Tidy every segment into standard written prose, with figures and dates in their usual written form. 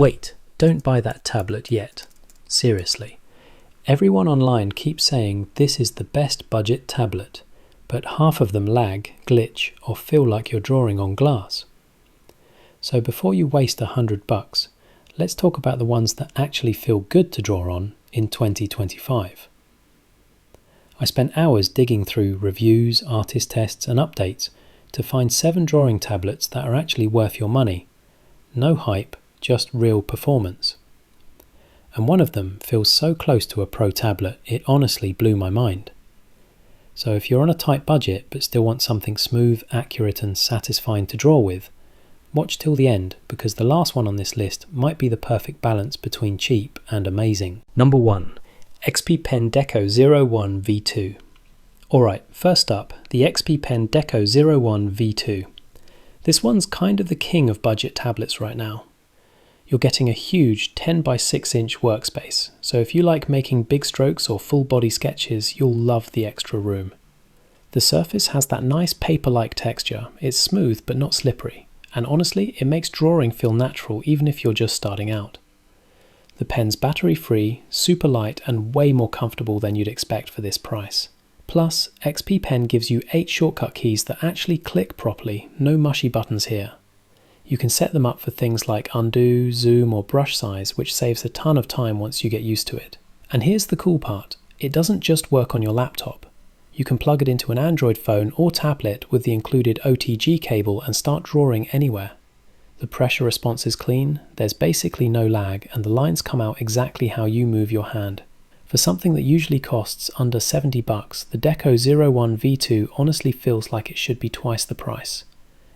Wait, don't buy that tablet yet. Seriously. Everyone online keeps saying this is the best budget tablet, but half of them lag, glitch, or feel like you're drawing on glass. So before you waste $100, let's talk about the ones that actually feel good to draw on in 2025. I spent hours digging through reviews, artist tests and updates to find 7 drawing tablets that are actually worth your money. No hype, just real performance. And one of them feels so close to a pro tablet, it honestly blew my mind. So if you're on a tight budget but still want something smooth, accurate and satisfying to draw with, watch till the end, because the last one on this list might be the perfect balance between cheap and amazing. Number 1. XP Pen Deco 01 V2. Alright, first up, the XP Pen Deco 01 V2. This one's kind of the king of budget tablets right now. You're getting a huge 10 by 6 inch workspace, so if you like making big strokes or full body sketches, you'll love the extra room. The surface has that nice paper-like texture, it's smooth but not slippery, and honestly it makes drawing feel natural even if you're just starting out. The pen's battery-free, super light and way more comfortable than you'd expect for this price. Plus, XP Pen gives you 8 shortcut keys that actually click properly, no mushy buttons here. You can set them up for things like undo, zoom or brush size, which saves a ton of time once you get used to it. And here's the cool part, it doesn't just work on your laptop. You can plug it into an Android phone or tablet with the included OTG cable and start drawing anywhere. The pressure response is clean, there's basically no lag, and the lines come out exactly how you move your hand. For something that usually costs under $70, the Deco 01 V2 honestly feels like it should be twice the price.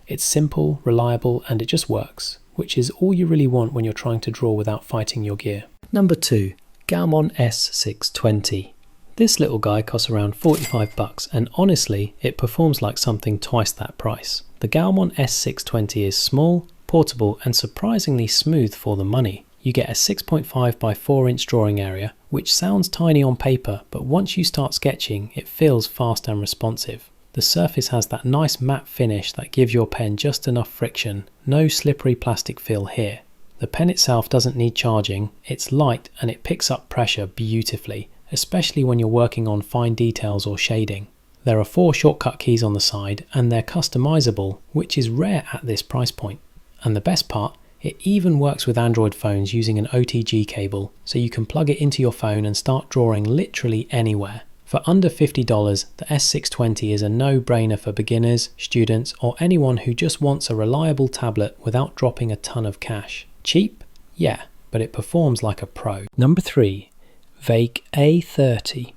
It's simple, reliable, and it just works, which is all you really want when you're trying to draw without fighting your gear. Number 2. Gaomon S620. This little guy costs around $45, and honestly, it performs like something twice that price. The Gaomon S620 is small, portable and surprisingly smooth for the money. You get a 6.5 by 4 inch drawing area, which sounds tiny on paper, but once you start sketching, it feels fast and responsive. The surface has that nice matte finish that gives your pen just enough friction, no slippery plastic feel here. The pen itself doesn't need charging, it's light and it picks up pressure beautifully, especially when you're working on fine details or shading. There are 4 shortcut keys on the side and they're customizable, which is rare at this price point. And the best part, it even works with Android phones using an OTG cable, so you can plug it into your phone and start drawing literally anywhere. For under $50, the S620 is a no-brainer for beginners, students, or anyone who just wants a reliable tablet without dropping a ton of cash. Cheap? Yeah, but it performs like a pro. Number 3. Vake A30.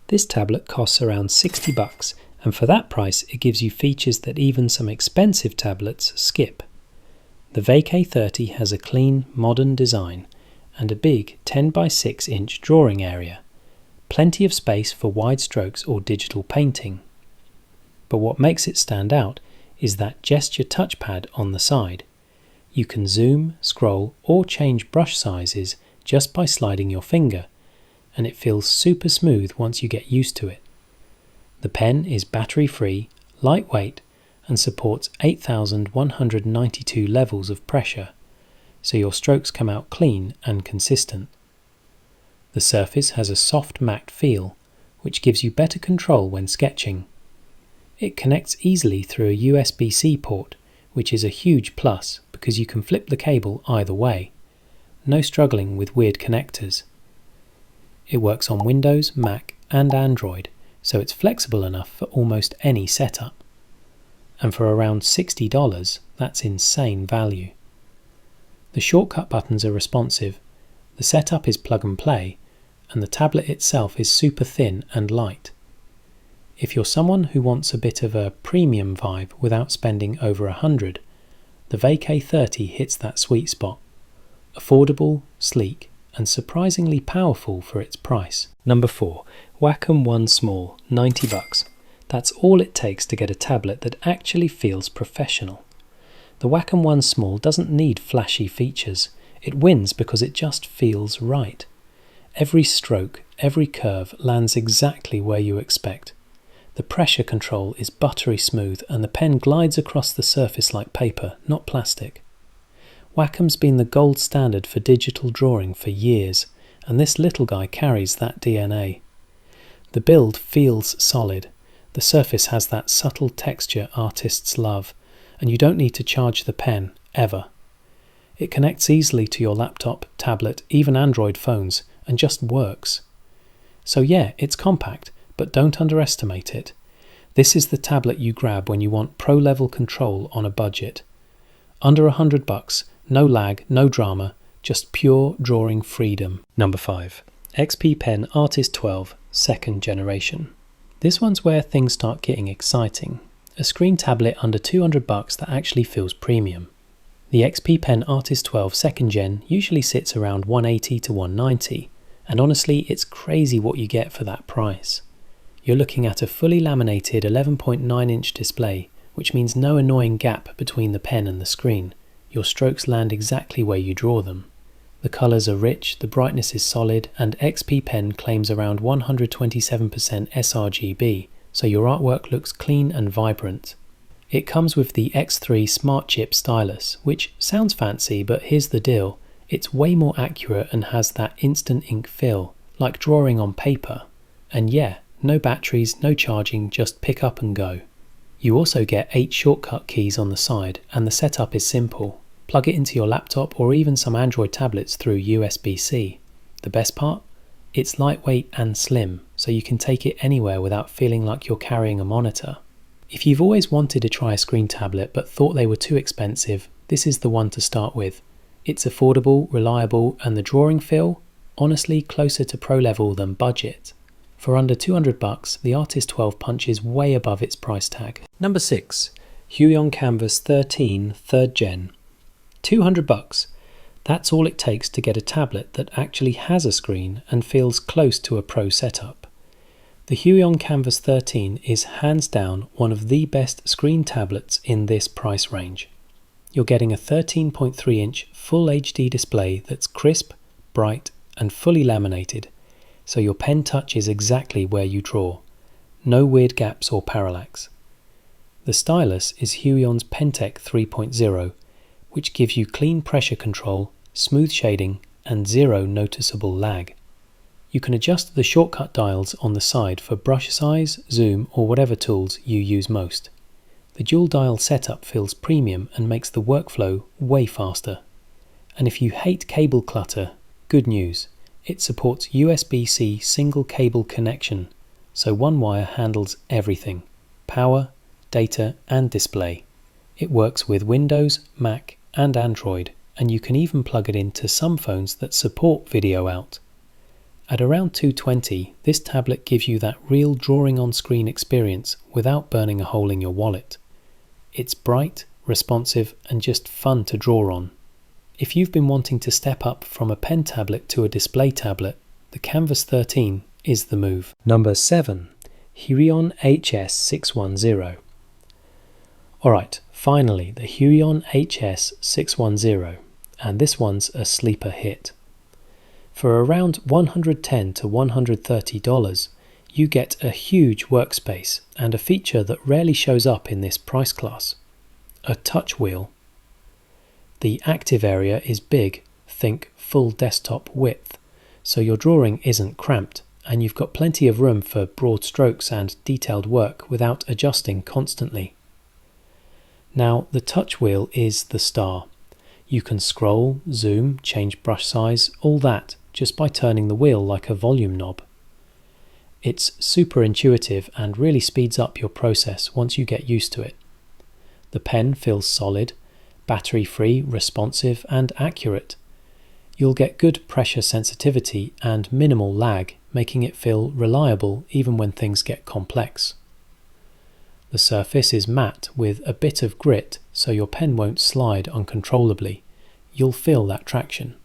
This tablet costs around $60, and for that price it gives you features that even some expensive tablets skip. The Vake A30 has a clean, modern design and a big 10 by 6 inch drawing area. Plenty of space for wide strokes or digital painting. But what makes it stand out is that gesture touchpad on the side. You can zoom, scroll or change brush sizes just by sliding your finger, and it feels super smooth once you get used to it. The pen is battery free, lightweight and supports 8,192 levels of pressure, so your strokes come out clean and consistent. The surface has a soft matte feel, which gives you better control when sketching. It connects easily through a USB-C port, which is a huge plus because you can flip the cable either way. No struggling with weird connectors. It works on Windows, Mac and Android, so it's flexible enough for almost any setup. And for around $60, that's insane value. The shortcut buttons are responsive, the setup is plug and play, and the tablet itself is super thin and light. If you're someone who wants a bit of a premium vibe without spending over $100, the Vake A30 hits that sweet spot. Affordable, sleek, and surprisingly powerful for its price. Number 4. Wacom One Small, $90. That's all it takes to get a tablet that actually feels professional. The Wacom One Small doesn't need flashy features. It wins because it just feels right. Every stroke, every curve lands exactly where you expect. The pressure control is buttery smooth and the pen glides across the surface like paper, not plastic. Wacom's been the gold standard for digital drawing for years, and this little guy carries that DNA. The build feels solid. The surface has that subtle texture artists love, and you don't need to charge the pen, ever. It connects easily to your laptop, tablet, even Android phones, and just works. So yeah, it's compact, but don't underestimate it. This is the tablet you grab when you want pro-level control on a budget. Under $100, no lag, no drama, just pure drawing freedom. Number 5. XP Pen Artist 12, 2nd generation. This one's where things start getting exciting. A screen tablet under $200 that actually feels premium. The XP Pen Artist 12 2nd Gen usually sits around $180 to $190, and honestly it's crazy what you get for that price. You're looking at a fully laminated 11.9-inch display, which means no annoying gap between the pen and the screen. Your strokes land exactly where you draw them. The colours are rich, the brightness is solid, and XP Pen claims around 127% sRGB, so your artwork looks clean and vibrant. It comes with the X3 Smart Chip stylus, which sounds fancy, but here's the deal. It's way more accurate and has that instant ink feel, like drawing on paper. And yeah, no batteries, no charging, just pick up and go. You also get 8 shortcut keys on the side, and the setup is simple. Plug it into your laptop or even some Android tablets through USB-C. The best part? It's lightweight and slim, so you can take it anywhere without feeling like you're carrying a monitor. If you've always wanted to try a screen tablet but thought they were too expensive, this is the one to start with. It's affordable, reliable, and the drawing feel? Honestly closer to pro level than budget. For under $200, the Artist 12 punches way above its price tag. Number 6. Huion Canvas 13 3rd Gen. $200. That's all it takes to get a tablet that actually has a screen and feels close to a pro setup. The Huion Canvas 13 is hands down one of the best screen tablets in this price range. You're getting a 13.3-inch full HD display that's crisp, bright, and fully laminated, so your pen touches exactly where you draw. No weird gaps or parallax. The stylus is Huion's Pentec 3.0, which gives you clean pressure control, smooth shading, and zero noticeable lag. You can adjust the shortcut dials on the side for brush size, zoom, or whatever tools you use most. The dual dial setup feels premium and makes the workflow way faster. And if you hate cable clutter, good news. It supports USB-C single cable connection, so one wire handles everything: power, data, and display. It works with Windows, Mac, and Android, and you can even plug it into some phones that support video out. At around $220, this tablet gives you that real drawing on screen experience without burning a hole in your wallet. It's bright, responsive, and just fun to draw on. If you've been wanting to step up from a pen tablet to a display tablet, the Canvas 13 is the move. Number 7. Huion HS610. Alright, finally the Huion HS610, and this one's a sleeper hit. For around $110 to $130, you get a huge workspace and a feature that rarely shows up in this price class: a touch wheel. The active area is big, think full desktop width, so your drawing isn't cramped, and you've got plenty of room for broad strokes and detailed work without adjusting constantly. Now, the touch wheel is the star. You can scroll, zoom, change brush size, all that, just by turning the wheel like a volume knob. It's super intuitive and really speeds up your process once you get used to it. The pen feels solid, battery-free, responsive, and accurate. You'll get good pressure sensitivity and minimal lag, making it feel reliable even when things get complex. The surface is matte with a bit of grit, so your pen won't slide uncontrollably. You'll feel that traction.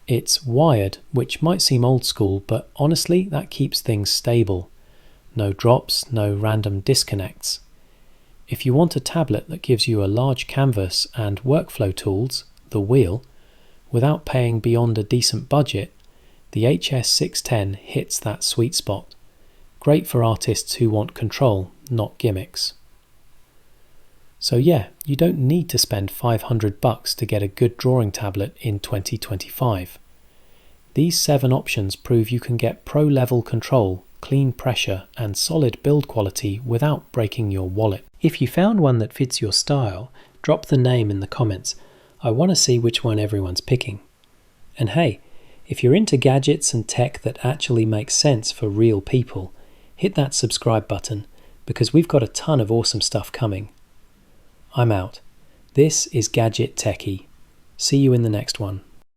It's wired, which might seem old school, but honestly that keeps things stable. No drops, no random disconnects. If you want a tablet that gives you a large canvas and workflow tools, the wheel, without paying beyond a decent budget, the HS610 hits that sweet spot. Great for artists who want control, not gimmicks. So yeah, you don't need to spend $500 to get a good drawing tablet in 2025. These 7 options prove you can get pro-level control, clean pressure and solid build quality without breaking your wallet. If you found one that fits your style, drop the name in the comments. I want to see which one everyone's picking. And hey, if you're into gadgets and tech that actually makes sense for real people, hit that subscribe button because we've got a ton of awesome stuff coming. I'm out. This is Gadget Techie. See you in the next one.